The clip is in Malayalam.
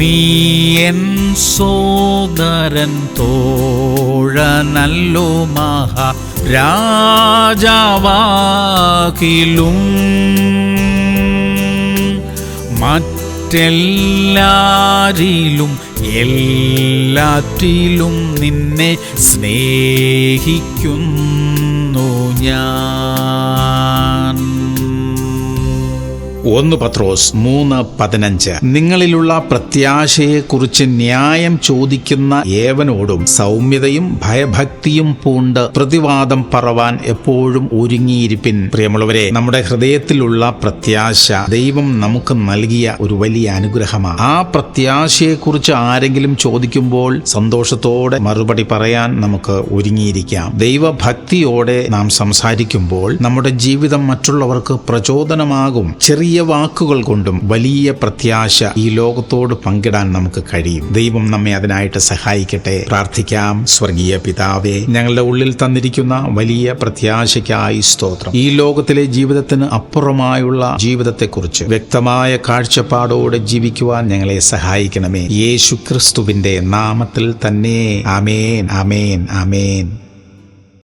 നീ എൻ സോദരൻ തോഴനല്ലോ മഹാ രാജാവാകിലും മറ്റെല്ലാരിലും എല്ലാറ്റിലും നിന്നെ സ്നേഹിക്കുന്നു ഞാൻ. 1 പത്രോസ് 3:15. നിങ്ങളിലുള്ള പ്രത്യാശയെക്കുറിച്ച് ന്യായം ചോദിക്കുന്ന ഏവനോടും സൗമ്യതയും ഭയഭക്തിയും പൂണ്ട് പ്രതിവാദം പറവാൻ എപ്പോഴും ഒരുങ്ങിയിരിപ്പിൻ. പ്രിയമുള്ളവരെ, നമ്മുടെ ഹൃദയത്തിലുള്ള പ്രത്യാശ ദൈവം നമുക്ക് നൽകിയ ഒരു വലിയ അനുഗ്രഹമാണ്. ആ പ്രത്യാശയെക്കുറിച്ച് ആരെങ്കിലും ചോദിക്കുമ്പോൾ സന്തോഷത്തോടെ മറുപടി പറയാൻ നമുക്ക് ഒരുങ്ങിയിരിക്കാം. ദൈവഭക്തിയോടെ നാം സംസാരിക്കുമ്പോൾ നമ്മുടെ ജീവിതം മറ്റുള്ളവർക്ക് പ്രചോദനമാകും. ചെറിയ വാക്കുകൾ കൊണ്ടും വലിയ പ്രത്യാശ ഈ ലോകത്തോട് പങ്കിടാൻ നമുക്ക് കഴിയും. ദൈവം നമ്മെ അതിനായിട്ട് സഹായിക്കട്ടെ. പ്രാർത്ഥിക്കാം. സ്വർഗീയ പിതാവേ, ഞങ്ങളുടെ ഉള്ളിൽ തന്നിരിക്കുന്ന വലിയ പ്രത്യാശയ്ക്കായി സ്തോത്രം. ഈ ലോകത്തിലെ ജീവിതത്തിന് അപ്പുറമായുള്ള ജീവിതത്തെക്കുറിച്ച് വ്യക്തമായ കാഴ്ചപ്പാടോടെ ജീവിക്കുവാൻ ഞങ്ങളെ സഹായിക്കണമേ. യേശു ക്രിസ്തുവിന്റെ നാമത്തിൽ തന്നെ. ആമേൻ, ആമേൻ, ആമേൻ.